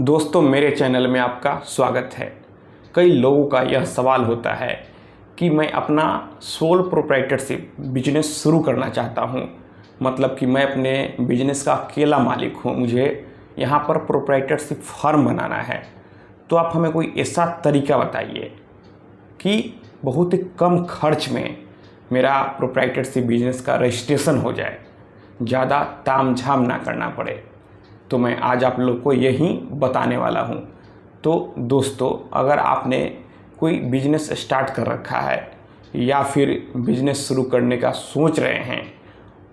दोस्तों, मेरे चैनल में आपका स्वागत है। कई लोगों का यह सवाल होता है कि मैं अपना सोल प्रोप्राइटरशिप बिजनेस शुरू करना चाहता हूँ। मतलब कि मैं अपने बिजनेस का अकेला मालिक हूँ, मुझे यहाँ पर प्रोप्राइटरशिप फर्म बनाना है। तो आप हमें कोई ऐसा तरीका बताइए कि बहुत ही कम खर्च में मेरा प्रोप्राइटरशिप बिजनेस का रजिस्ट्रेशन हो जाए, ज़्यादा तामझाम ना करना पड़े। तो मैं आज आप लोग को यही बताने वाला हूँ। तो दोस्तों, अगर आपने कोई बिजनेस स्टार्ट कर रखा है या फिर बिजनेस शुरू करने का सोच रहे हैं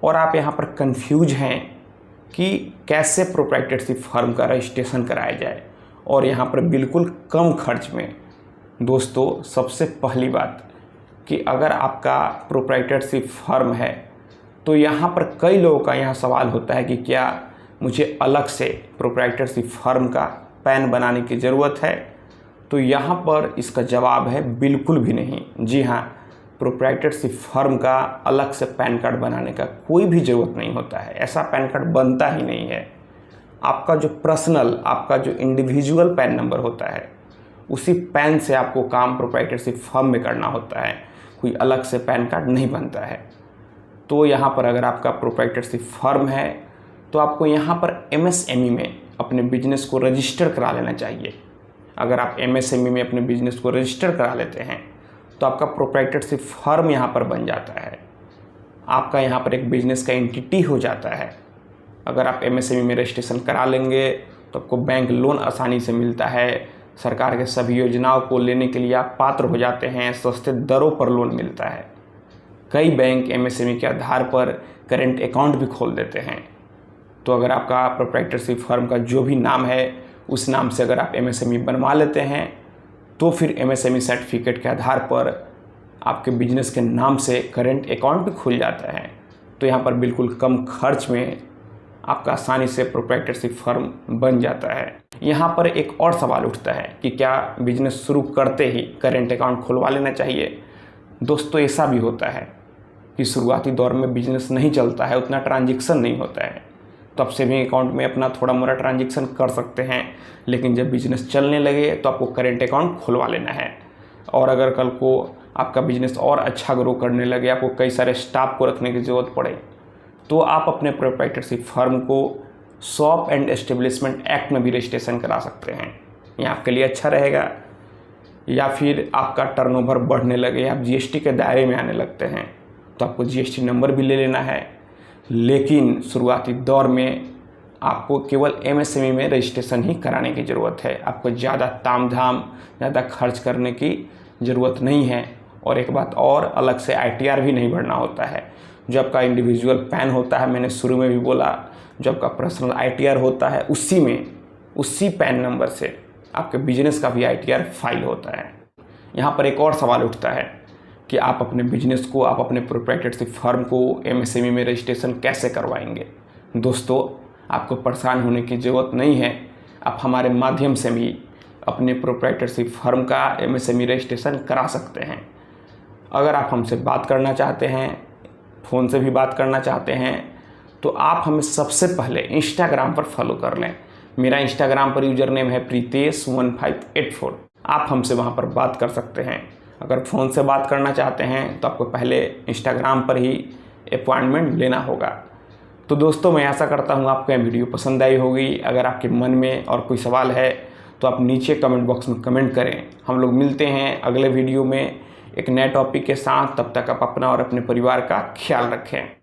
और आप यहाँ पर कंफ्यूज हैं कि कैसे प्रोप्राइटरशिप फर्म का रजिस्ट्रेशन कराया जाए और यहाँ पर बिल्कुल कम खर्च में, दोस्तों सबसे पहली बात कि अगर आपका प्रोप्राइटरशिप फर्म है तो यहाँ पर कई लोगों का यहाँ सवाल होता है कि क्या मुझे अलग से प्रोप्राइटरशिप फर्म का पैन बनाने की ज़रूरत है। तो यहाँ पर इसका जवाब है बिल्कुल भी नहीं। जी हाँ, प्रोप्राइटरशिप फर्म का अलग से पैन कार्ड बनाने का कोई भी ज़रूरत नहीं होता है। ऐसा पैन कार्ड बनता ही नहीं है। आपका जो पर्सनल, आपका जो इंडिविजुअल पैन नंबर होता है, उसी पैन से आपको काम प्रोप्राइटरशिप फर्म में करना होता है। कोई अलग से पैन कार्ड नहीं बनता है। तो यहाँ पर अगर आपका प्रोप्राइटरशिप फर्म है तो आपको यहाँ पर एमएसएमई में अपने बिजनेस को रजिस्टर करा लेना चाहिए। अगर आप एमएसएमई में अपने बिजनेस को रजिस्टर करा लेते हैं तो आपका प्रोप्राइटरशिप फर्म यहाँ पर बन जाता है। आपका यहाँ पर एक बिजनेस का एंटिटी हो जाता है। अगर आप एमएसएमई में रजिस्ट्रेशन करा लेंगे तो आपको बैंक लोन आसानी से मिलता है। सरकार के सभी योजनाओं को लेने के लिए आप पात्र हो जाते हैं। सस्ते दरों पर लोन मिलता है। कई बैंक एमएसएमई के आधार पर करेंट अकाउंट भी खोल देते हैं। तो अगर आपका प्रोप्राइटरशिप फर्म का जो भी नाम है उस नाम से अगर आप एमएसएमई बनवा लेते हैं तो फिर एमएसएमई सर्टिफिकेट के आधार पर आपके बिजनेस के नाम से करेंट अकाउंट भी खुल जाता है। तो यहाँ पर बिल्कुल कम खर्च में आपका आसानी से प्रोप्राइटरशिप फर्म बन जाता है। यहाँ पर एक और सवाल उठता है कि क्या बिजनेस शुरू करते ही करेंट अकाउंट खुलवा लेना चाहिए। दोस्तों, ऐसा भी होता है कि शुरुआती दौर में बिजनेस नहीं चलता है, उतना ट्रांजैक्शन नहीं होता है, तो आप सेविंग अकाउंट में अपना थोड़ा मोड़ा ट्रांजैक्शन कर सकते हैं। लेकिन जब बिज़नेस चलने लगे तो आपको करेंट अकाउंट खुलवा लेना है। और अगर कल को आपका बिज़नेस और अच्छा ग्रो करने लगे, आपको कई सारे स्टाफ को रखने की ज़रूरत पड़े, तो आप अपने प्रोप्राइटरशिप फर्म को शॉप एंड एस्टेब्लिशमेंट एक्ट में भी रजिस्ट्रेशन करा सकते हैं। ये आपके लिए अच्छा रहेगा। या फिर आपका टर्नओवर बढ़ने लगे, आप जीएसटी के दायरे में आने लगते हैं, तो आपको जीएसटी नंबर भी ले लेना है। लेकिन शुरुआती दौर में आपको केवल एमएसएमई में रजिस्ट्रेशन ही कराने की ज़रूरत है। आपको ज़्यादा तामझाम, ज़्यादा खर्च करने की ज़रूरत नहीं है। और एक बात और, अलग से आईटीआर भी नहीं भरना होता है। जो आपका इंडिविजुअल पैन होता है, मैंने शुरू में भी बोला, जो आपका पर्सनल आईटीआर होता है उसी पैन नंबर से आपके बिजनेस का भी आईटीआर फाइल होता है। यहाँ पर एक और सवाल उठता है कि आप अपने बिजनेस को, आप अपने प्रोप्राइटरशिप फर्म को एमएसएमई में रजिस्ट्रेशन कैसे करवाएंगे। दोस्तों, आपको परेशान होने की ज़रूरत नहीं है। आप हमारे माध्यम से भी अपने प्रोप्राइटरशिप फर्म का एमएसएमई रजिस्ट्रेशन करा सकते हैं। अगर आप हमसे बात करना चाहते हैं, फ़ोन से भी बात करना चाहते हैं, तो आप हमें सबसे पहले इंस्टाग्राम पर फॉलो कर लें। मेरा इंस्टाग्राम पर यूज़र नेम है Pritesh1584। आप हमसे वहाँ पर बात कर सकते हैं। अगर फ़ोन से बात करना चाहते हैं तो आपको पहले इंस्टाग्राम पर ही अपॉइंटमेंट लेना होगा। तो दोस्तों, मैं आशा करता हूँ आपको यह वीडियो पसंद आई होगी। अगर आपके मन में और कोई सवाल है तो आप नीचे कमेंट बॉक्स में कमेंट करें। हम लोग मिलते हैं अगले वीडियो में एक नए टॉपिक के साथ। तब तक आप अपना और अपने परिवार का ख्याल रखें।